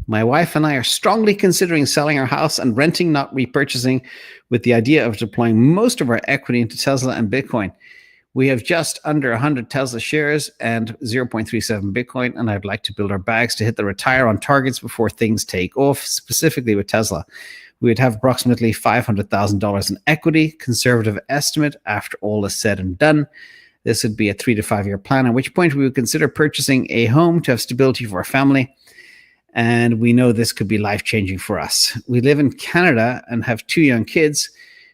My wife and I are strongly considering selling our house and renting, not repurchasing, with the idea of deploying most of our equity into Tesla and Bitcoin. We have just under 100 Tesla shares and 0.37 Bitcoin, and I'd like to build our bags to hit the retire on targets before things take off, specifically with Tesla. We would have approximately $500,000 in equity, conservative estimate after all is said and done. This would be a 3 to 5 year plan, at which point we would consider purchasing a home to have stability for our family. And we know this could be life-changing for us. We live in Canada and have 2 young kids.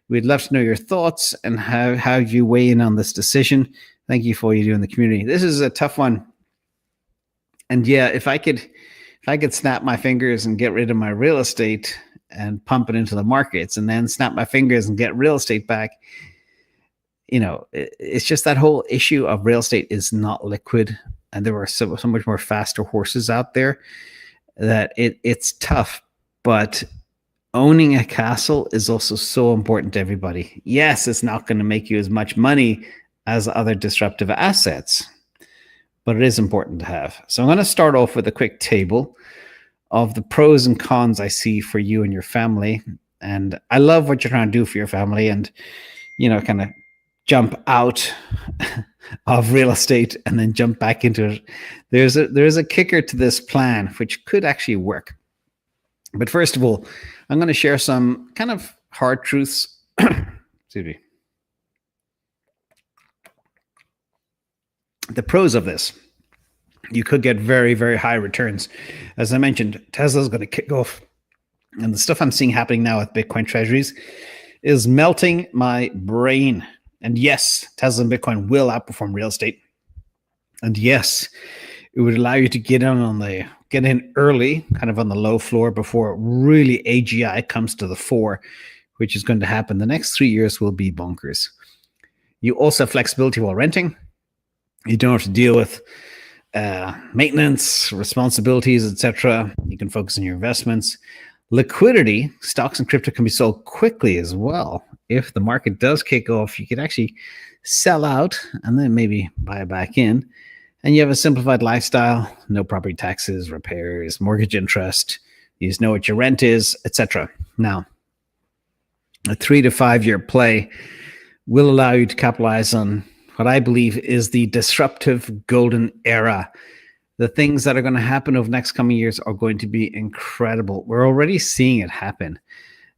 We'd love to know your thoughts and how you weigh in on this decision. Thank you for what you do in the community. This is a tough one. And yeah, if I could snap my fingers and get rid of my real estate and pump it into the markets, and then snap my fingers and get real estate back, it's just that whole issue of real estate is not liquid. And there are so much more faster horses out there that it's tough. But owning a castle is also so important to everybody. Yes, it's not going to make you as much money as other disruptive assets, but it is important to have. So I'm going to start off with a quick table of the pros and cons I see for you and your family. And I love what you're trying to do for your family and, kind of jump out of real estate and then jump back into it. There's a kicker to this plan, which could actually work. But first of all, I'm going to share some kind of hard truths. Excuse me. The pros of this: you could get very, very high returns. As I mentioned, Tesla's going to kick off. And the stuff I'm seeing happening now with Bitcoin treasuries is melting my brain. And yes, Tesla and Bitcoin will outperform real estate. And yes, it would allow you to get in early, kind of on the low floor before really AGI comes to the fore, which is going to happen. The next 3 years will be bonkers. You also have flexibility while renting. You don't have to deal with maintenance, responsibilities, etc. You can focus on your investments. Liquidity, stocks and crypto can be sold quickly as well. If the market does kick off, you could actually sell out and then maybe buy it back in. And you have a simplified lifestyle, no property taxes, repairs, mortgage interest. You just know what your rent is, etc. Now, a 3 to 5 year play will allow you to capitalize on what I believe is the disruptive golden era. The things that are going to happen over the next coming years are going to be incredible. We're already seeing it happen.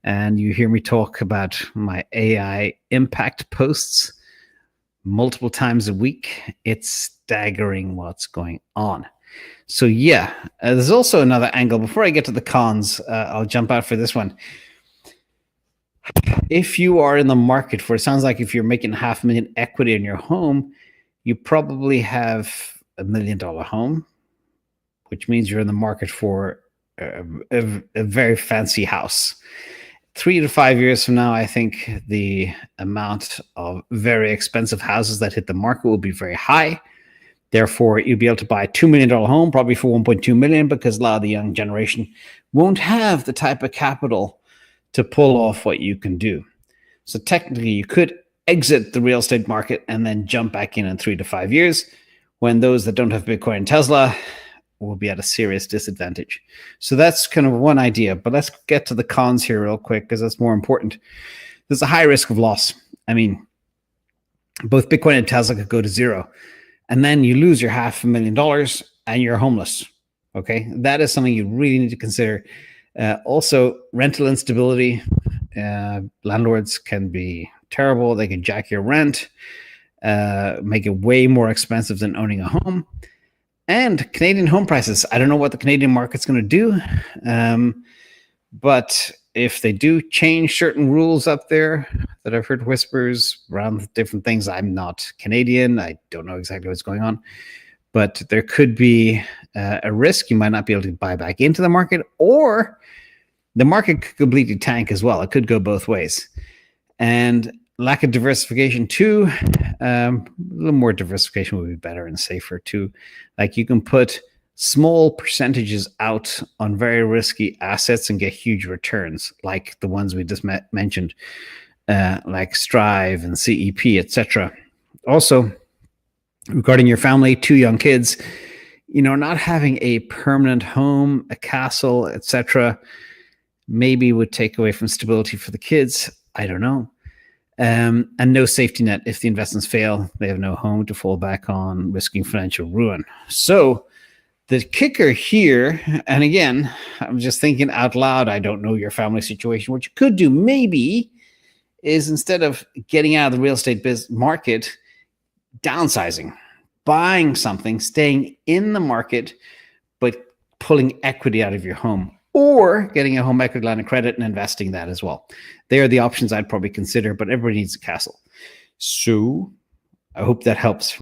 And you hear me talk about my AI impact posts multiple times a week. It's staggering what's going on. So yeah, there's also another angle. Before I get to the cons, I'll jump out for this one. If you are in the market for, it sounds like if you're making $500,000 equity in your home, you probably have $1 million home, which means you're in the market for a very fancy house. 3 to 5 years from now, I think the amount of very expensive houses that hit the market will be very high. Therefore, you'll be able to buy a $2 million home, probably for $1.2 million, because a lot of the young generation won't have the type of capital to pull off what you can do. So technically, you could exit the real estate market and then jump back in 3 to 5 years, when those that don't have Bitcoin and Tesla will be at a serious disadvantage. So that's kind of one idea, but let's get to the cons here real quick, because that's more important. There's a high risk of loss. I mean, both Bitcoin and Tesla could go to zero, and then you lose your $500,000 and you're homeless. Okay, that is something you really need to consider. Also, rental instability. Landlords can be terrible. They can jack your rent, make it way more expensive than owning a home. And Canadian home prices. I don't know what the Canadian market's going to do. But if they do change certain rules up there that I've heard whispers around different things, I'm not Canadian. I don't know exactly what's going on. But there could be a risk. You might not be able to buy back into the market, or the market could completely tank as well. It could go both ways. And lack of diversification too. A little more diversification would be better and safer too. Like, you can put small percentages out on very risky assets and get huge returns, like the ones we just mentioned, like Strive and CEP, etc. Also, regarding your family, 2 young kids, not having a permanent home, a castle, etc., maybe would take away from stability for the kids. I don't know. And no safety net. If the investments fail, they have no home to fall back on, risking financial ruin. So the kicker here, and again, I'm just thinking out loud, I don't know your family situation. What you could do maybe is, instead of getting out of the real estate market, downsizing, buying something, staying in the market, but pulling equity out of your home, or getting a home equity line of credit and investing that as well. They are the options I'd probably consider, but everybody needs a castle. So I hope that helps.